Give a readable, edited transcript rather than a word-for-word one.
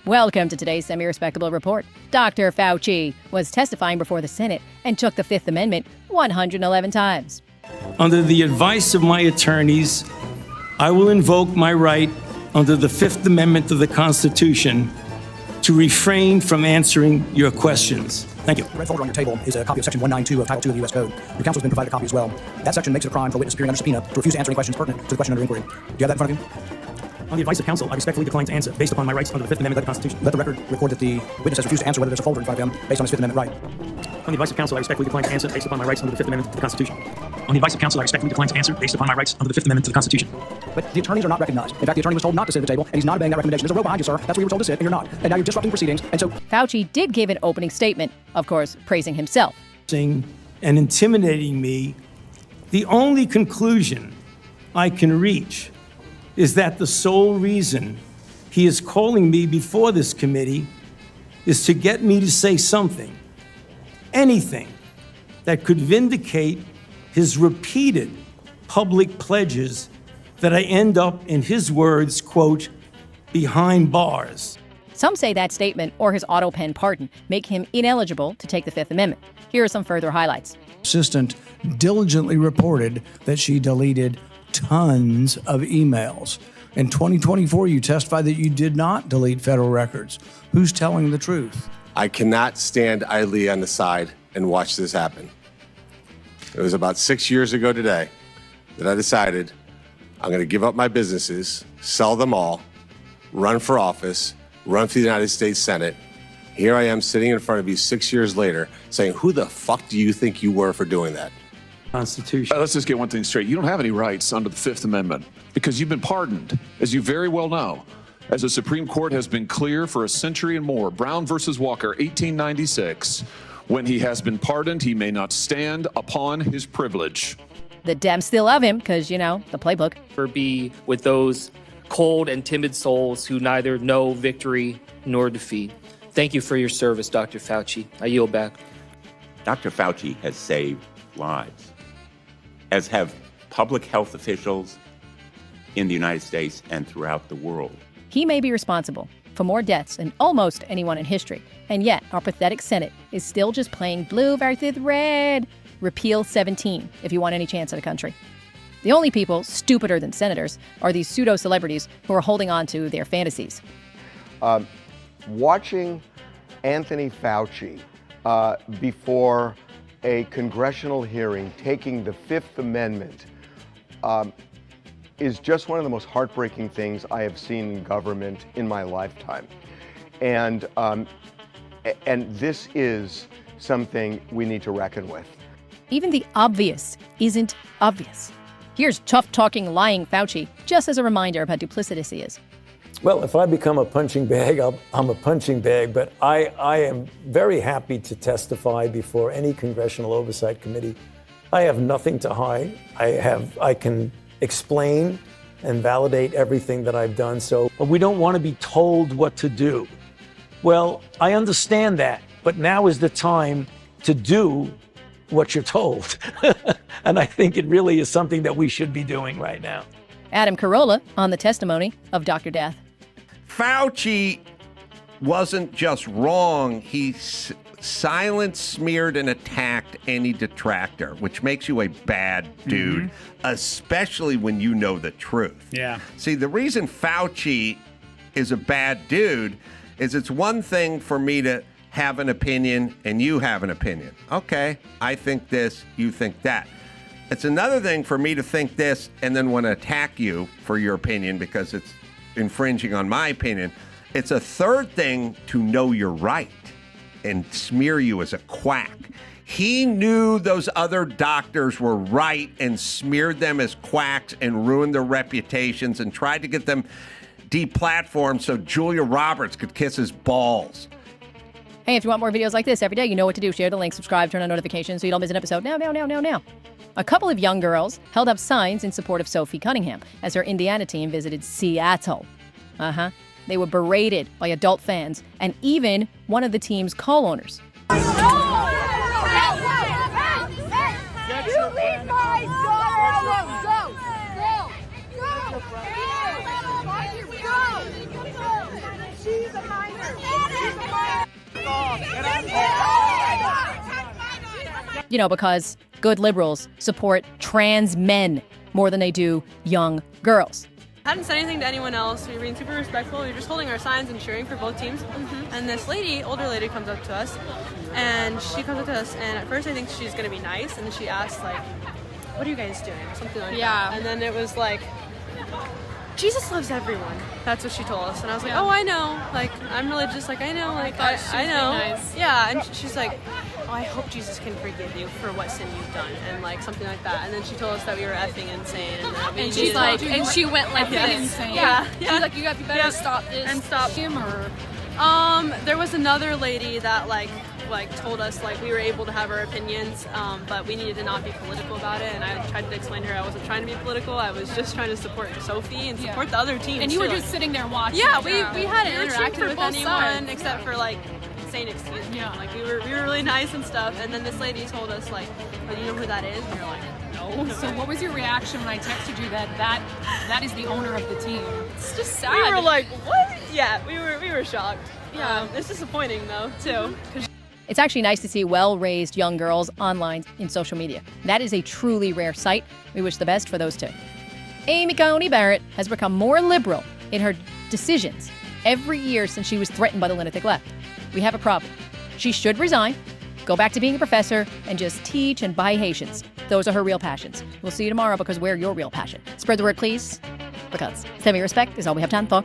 Welcome to today's Semi-Respectable Report. Dr. Fauci was testifying before the Senate and took the Fifth Amendment 111 times. Under the advice of my attorneys, I will invoke my right under the Fifth Amendment of the Constitution to refrain from answering your questions. Thank you. The red folder on your table is a copy of Section 192 of Title II of the U.S. Code. Your counsel has been provided a copy as well. That section makes it a crime for a witness appearing under subpoena to refuse to answer any questions pertinent to the question under inquiry. Do you have that in front of you? On the advice of counsel, I respectfully decline to answer based upon my rights under the Fifth Amendment of the Constitution. Let the record record that the witness has refused to answer whether there's a folder in front of him based on his Fifth Amendment right. On the advice of counsel, I respectfully decline to answer based upon my rights under the Fifth Amendment of the Constitution. On the advice of counsel, I respectfully decline to answer based upon my rights under the Fifth Amendment of the Constitution. But the attorneys are not recognized. In fact, the attorney was told not to sit at the table, and he's not obeying that recommendation. There's a row behind you, sir. That's where you were told to sit, and you're not. And now you're disrupting proceedings. And so Fauci did give an opening statement, of course, praising himself. And intimidating me, the only conclusion I can reach is that the sole reason he is calling me before this committee is to get me to say something, anything, that could vindicate his repeated public pledges that I end up, in his words, quote, behind bars. Some say that statement or his auto pen pardon make him ineligible to take the Fifth Amendment. Here are some further highlights. Assistant diligently reported that she deleted tons of emails. In 2024, you testified that you did not delete federal records. Who's telling the truth? I cannot stand idly on the side and watch this happen. It was about 6 years ago today that I decided I'm going to give up my businesses, sell them all, run for office, run for the United States Senate. Here I am sitting in front of you 6 years later saying, who the fuck do you think you were for doing that? Constitution. Let's just get one thing straight. You don't have any rights under the Fifth Amendment because you've been pardoned, as you very well know. As the Supreme Court has been clear for a century and more, Brown versus Walker, 1896, when he has been pardoned, he may not stand upon his privilege. The Dems still love him because, the playbook. Or be with those cold and timid souls who neither know victory nor defeat. Thank you for your service, Dr. Fauci. I yield back. Dr. Fauci has saved lives, as have public health officials in the United States and throughout the world. He may be responsible for more deaths than almost anyone in history, and yet our pathetic Senate is still just playing blue versus red. Repeal 17 if you want any chance at a country. The only people stupider than senators are these pseudo-celebrities who are holding on to their fantasies. Watching Anthony Fauci before a congressional hearing taking the Fifth Amendment is just one of the most heartbreaking things I have seen in government in my lifetime. And this is something we need to reckon with. Even the obvious isn't obvious. Here's tough-talking, lying Fauci, just as a reminder of how duplicitous he is. Well, if I become a punching bag, I'm a punching bag, but I am very happy to testify before any congressional oversight committee. I have nothing to hide. I can explain and validate everything that I've done. So, but we don't want to be told what to do. Well, I understand that, but now is the time to do what you're told. And I think it really is something that we should be doing right now. Adam Carolla on the testimony of Dr. Death. Fauci wasn't just wrong. He silenced, smeared, and attacked any detractor, which makes you a bad dude, especially when you know the truth. Yeah. See, the reason Fauci is a bad dude is it's one thing for me to have an opinion and you have an opinion. Okay, I think this, you think that. It's another thing for me to think this and then want to attack you for your opinion because it's infringing on my opinion. It's a third thing to know you're right and smear you as a quack. He knew those other doctors were right and smeared them as quacks and ruined their reputations and tried to get them deplatformed so Julia Roberts could kiss his balls. Hey, if you want more videos like this every day, you know what to do. Share the link, subscribe, turn on notifications so you don't miss an episode. Now. A couple of young girls held up signs in support of Sophie Cunningham as her Indiana team visited Seattle. They were berated by adult fans and even one of the team's co-owners. You leave my daughter alone. Go. She's a minor. You know, because good liberals support trans men more than they do young girls. I hadn't said anything to anyone else. We were being super respectful. We were just holding our signs and cheering for both teams. And this lady, older lady, comes up to us. And at first I think she's going to be nice. And then she asks, like, what are you guys doing? Or something like that. And then it was like, Jesus loves everyone. That's what she told us. And I was like, oh, I know. Like, I'm religious. Like, I know. Like, I know. Nice. Yeah. And she's like, oh, I hope Jesus can forgive you for what sin you've done. And like something like that. And then she told us that we were effing insane. And that we And she's like, and she went like this. Insane. Yeah. She's like, you better stop this. And stop him or. There was another lady that like told us like we were able to have our opinions, but we needed to not be political about it. And I tried to explain to her I wasn't trying to be political. I was just trying to support Sophie and support the other teams. And you were too. just sitting there watching. Yeah, we hadn't interacted for with both anyone sides. except for like saying excuse me. Like we were really nice and stuff. And then this lady told us like, oh, you know who that is? And you're like, no. So what was your reaction when I texted you that is the owner of the team? It's just sad. We were like, what? Yeah, we were shocked. Yeah, it's disappointing though too. It's actually nice to see well-raised young girls online in social media. That is a truly rare sight. We wish the best for those two. Amy Coney Barrett has become more liberal in her decisions every year since she was threatened by the lunatic left. We have a problem. She should resign, go back to being a professor, and just teach and buy Haitians. Those are her real passions. We'll see you tomorrow because we're your real passion. Spread the word, please, because semi-respect is all we have time for.